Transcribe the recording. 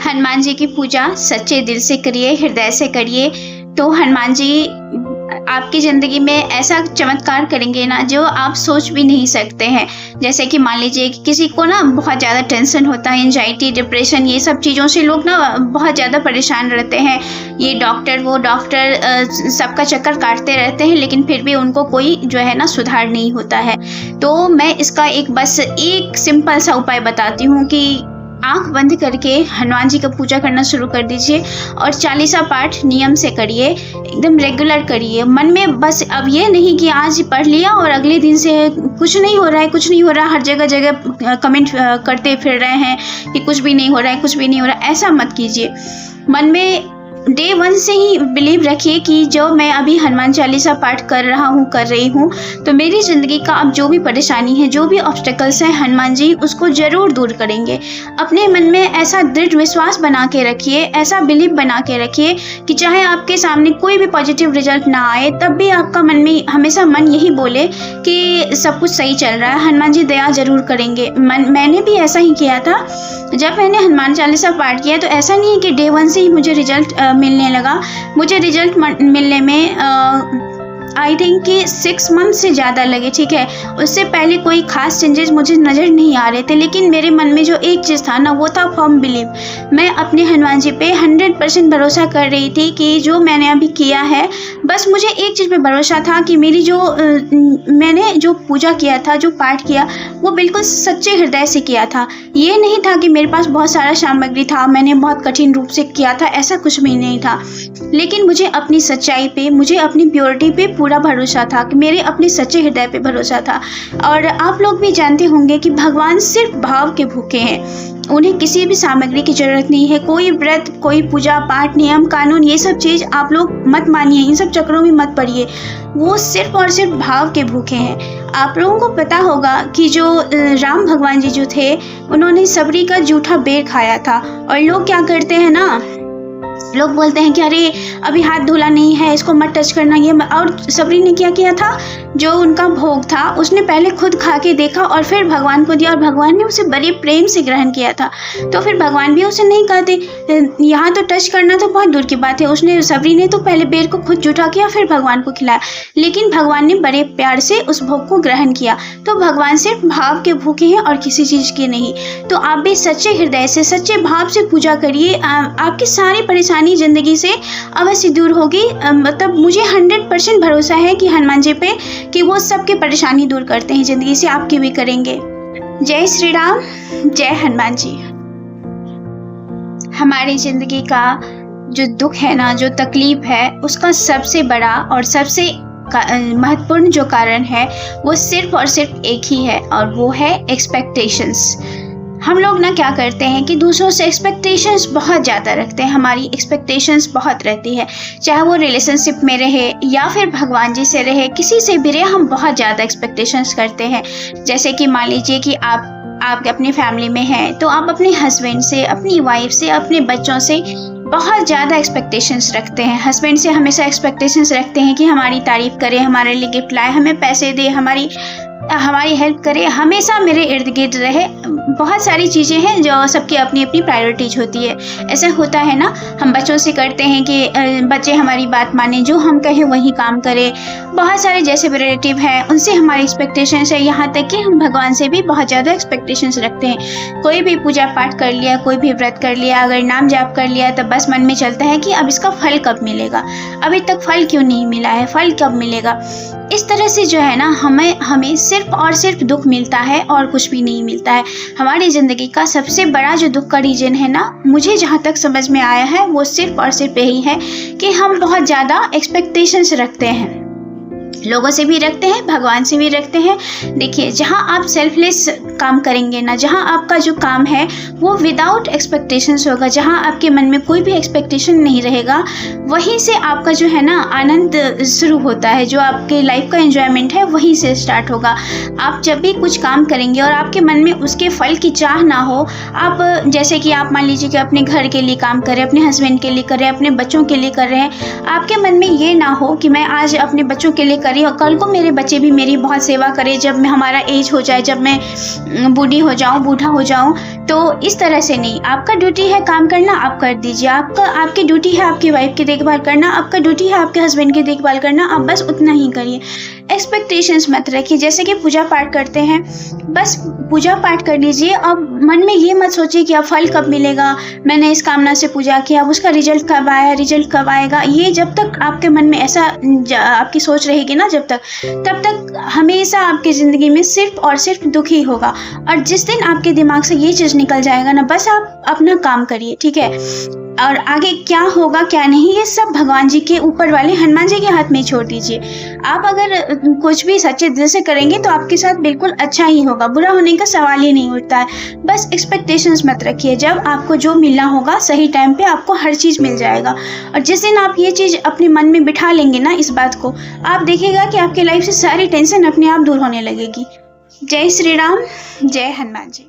हनुमान जी की पूजा सच्चे दिल से करिए, हृदय से करिए, तो हनुमान जी आपकी ज़िंदगी में ऐसा चमत्कार करेंगे ना जो आप सोच भी नहीं सकते हैं। जैसे कि मान लीजिए कि किसी को ना बहुत ज़्यादा टेंशन होता है, एंजाइटी, डिप्रेशन, ये सब चीज़ों से लोग ना बहुत ज़्यादा परेशान रहते हैं। ये डॉक्टर वो डॉक्टर सबका चक्कर काटते रहते हैं, लेकिन फिर भी उनको कोई जो है ना सुधार नहीं होता है। तो मैं इसका बस एक सिंपल सा उपाय बताती हूँ कि आंख बंद करके हनुमान जी का पूजा करना शुरू कर दीजिए और चालीसा पाठ नियम से करिए, एकदम रेगुलर करिए। मन में बस अब ये नहीं कि आज पढ़ लिया और अगले दिन से कुछ नहीं हो रहा है, कुछ नहीं हो रहा, हर जगह जगह कमेंट करते फिर रहे हैं कि कुछ भी नहीं हो रहा है, कुछ भी नहीं हो रहा है। ऐसा मत कीजिए। मन में डे 1 से ही बिलीव रखिए कि जो मैं अभी हनुमान चालीसा पाठ कर रहा हूँ, कर रही हूँ, तो मेरी ज़िंदगी का अब जो भी परेशानी है, जो भी ऑब्स्टेकल्स हैं, हनुमान जी उसको ज़रूर दूर करेंगे। अपने मन में ऐसा दृढ़ विश्वास बना के रखिए, ऐसा बिलीव बना के रखिए कि चाहे आपके सामने कोई भी पॉजिटिव रिजल्ट ना आए, तब भी आपका मन में हमेशा मन यही बोले कि सब कुछ सही चल रहा है, हनुमान जी दया ज़रूर करेंगे। मैंने भी ऐसा ही किया था। जब मैंने हनुमान चालीसा पाठ किया तो ऐसा नहीं है कि डे 1 से ही मुझे रिजल्ट मिलने लगा। मुझे रिजल्ट मिलने में आई थिंक कि 6 मंथ से ज़्यादा लगे, ठीक है। उससे पहले कोई ख़ास चेंजेस मुझे नज़र नहीं आ रहे थे, लेकिन मेरे मन में जो एक चीज़ था ना, वो था फर्म बिलीव। मैं अपने हनुमान जी पे 100% भरोसा कर रही थी कि जो मैंने अभी किया है, बस मुझे एक चीज़ पे भरोसा था कि मेरी मैंने जो पूजा किया था, जो पाठ किया, वो बिल्कुल सच्चे हृदय से किया था। ये नहीं था कि मेरे पास बहुत सारा सामग्री था, मैंने बहुत कठिन रूप से किया था, ऐसा कुछ भी नहीं था। लेकिन मुझे अपनी सच्चाई पे, मुझे अपनी प्योरिटी पे पूरा भरोसा था, कि मेरे अपने सच्चे हृदय पे भरोसा था। और आप लोग भी जानते होंगे कि भगवान सिर्फ भाव के भूखे हैं, उन्हें किसी भी सामग्री की ज़रूरत नहीं है। कोई व्रत, कोई पूजा पाठ, नियम कानून, ये सब चीज़ आप लोग मत मानिए, इन सब चक्करों में मत पड़िए। वो सिर्फ और सिर्फ भाव के भूखे हैं। आप लोगों को पता होगा कि जो राम भगवान जी जो थे, उन्होंने सबरी का जूठा बेर खाया था। और लोग क्या करते हैं ना, लोग बोलते हैं कि अरे अभी हाथ धुला नहीं है, इसको मत टच करना, ये और सबरी ने क्या किया था, जो उनका भोग था उसने पहले खुद खा के देखा और फिर भगवान को दिया, और भगवान ने उसे बड़े प्रेम से ग्रहण किया था। तो फिर भगवान भी उसे नहीं कहते, यहाँ तो टच करना तो बहुत दूर की बात है। उसने, सबरी ने तो पहले बेर को खुद जूठा किया, फिर भगवान को खिलाया, लेकिन भगवान ने बड़े प्यार से उस भोग को ग्रहण किया। तो भगवान सिर्फ भाव के भूखे हैं और किसी चीज़ के नहीं। तो आप भी सच्चे हृदय से, सच्चे भाव से पूजा करिए, आपकी सारी परेशानी जिंदगी से अवश्य दूर होगी। मतलब मुझे 100% भरोसा है कि हनुमान जी पे, कि वो सबके परेशानी दूर करते हैं जिंदगी से, आपकी भी करेंगे। जय श्री राम, जय हनुमान जी। हमारी जिंदगी का जो दुख है ना, जो तकलीफ है, उसका सबसे बड़ा और सबसे महत्वपूर्ण जो कारण है, वो सिर्फ और सिर्फ एक ही है, और वो है एक्सपेक्टेशंस। हम लोग ना क्या करते हैं कि दूसरों से एक्सपेक्टेशंस बहुत ज़्यादा रखते हैं। हमारी एक्सपेक्टेशंस बहुत रहती है, चाहे वो रिलेशनशिप में रहे या फिर भगवान जी से रहे, किसी से भी रहे, हम बहुत ज़्यादा एक्सपेक्टेशंस करते हैं। जैसे कि मान लीजिए कि आप अपनी फैमिली में हैं, तो आप अपने हस्बैंड से, अपनी वाइफ से, अपने बच्चों से बहुत ज़्यादा एक्सपेक्टेशंस रखते हैं। हस्बैंड से हमेशा एक्सपेक्टेशंस रखते हैं कि हमारी तारीफ़ करे, हमारे लिए गिफ्ट लाए, हमें पैसे दे, हमारी हेल्प करे, हमेशा मेरे इर्द गिर्द रहे। बहुत सारी चीज़ें हैं जो सबकी अपनी अपनी प्रायोरिटीज होती है। ऐसा होता है ना, हम बच्चों से करते हैं कि बच्चे हमारी बात माने, जो हम कहें वही काम करें। बहुत सारे जैसे रिलेटिव हैं, उनसे हमारी एक्सपेक्टेशंस है। यहाँ तक कि हम भगवान से भी बहुत ज़्यादा एक्सपेक्टेशंस रखते हैं। कोई भी पूजा पाठ कर लिया, कोई भी व्रत कर लिया, अगर नाम जाप कर लिया, तो बस मन में चलता है कि अब इसका फल कब मिलेगा, अभी तक फल क्यों नहीं मिला है, फल कब मिलेगा। इस तरह से जो है ना, हमें सिर्फ और सिर्फ दुख मिलता है और कुछ भी नहीं मिलता है। हमारी ज़िंदगी का सबसे बड़ा जो दुख का रीज़न है ना, मुझे जहाँ तक समझ में आया है, वो सिर्फ और सिर्फ यही है कि हम बहुत ज़्यादा एक्सपेक्टेशंस रखते हैं। लोगों से भी रखते हैं, भगवान से भी रखते हैं। देखिए, जहाँ आप सेल्फलेस काम करेंगे ना, जहाँ आपका जो काम है वो विदाउट एक्सपेक्टेशंस होगा, जहाँ आपके मन में कोई भी एक्सपेक्टेशन नहीं रहेगा, वहीं से आपका जो है ना आनंद शुरू होता है। जो आपके लाइफ का एंजॉयमेंट है वहीं से स्टार्ट होगा। आप जब भी कुछ काम करेंगे और आपके मन में उसके फल की चाह ना हो, आप जैसे कि आप मान लीजिए कि अपने घर के लिए काम करें, अपने हस्बैंड के लिए करें, अपने बच्चों के लिए कर रहे हैं, आपके मन में ये ना हो कि मैं आज अपने बच्चों के लिए करी और कल को मेरे बच्चे भी मेरी बहुत सेवा करें जब मैं हमारा एज हो जाए, जब मैं बूढ़ी हो जाऊँ, बूढ़ा हो जाऊँ। तो इस तरह से नहीं, आपका ड्यूटी है काम करना, आप कर दीजिए। आपकी ड्यूटी है आपकी वाइफ की देखभाल करना, आपका ड्यूटी है आपके हस्बैंड की देखभाल करना, आप बस उतना ही करिए। एक्सपेक्टेशंस मत रखिए। जैसे कि पूजा पाठ करते हैं, बस पूजा पाठ कर लीजिए। अब मन में ये मत सोचिए कि अब फल कब मिलेगा, मैंने इस कामना से पूजा किया, अब उसका रिजल्ट कब आया, रिजल्ट कब आएगा। ये जब तक आपके मन में ऐसा आपकी सोच रहेगी ना, तब तक हमेशा आपकी ज़िंदगी में सिर्फ और सिर्फ दुख ही होगा। और जिस दिन आपके दिमाग से ये चीज़ निकल जाएगा ना, बस आप अपना काम करिए, ठीक है। और आगे क्या होगा क्या नहीं, ये सब भगवान जी के ऊपर वाले हनुमान जी के हाथ में छोड़ दीजिए। आप अगर कुछ भी सच्चे दिल से करेंगे तो आपके साथ बिल्कुल अच्छा ही होगा, बुरा होने का सवाल ही नहीं उठता है। बस एक्सपेक्टेशंस मत रखिए। जब आपको जो मिलना होगा सही टाइम पे आपको हर चीज़ मिल जाएगा। और जिस दिन आप ये चीज़ अपने मन में बिठा लेंगे ना, इस बात को, आप देखिएगा कि आपकी लाइफ से सारी टेंशन अपने आप दूर होने लगेगी। जय श्री राम, जय हनुमान जी।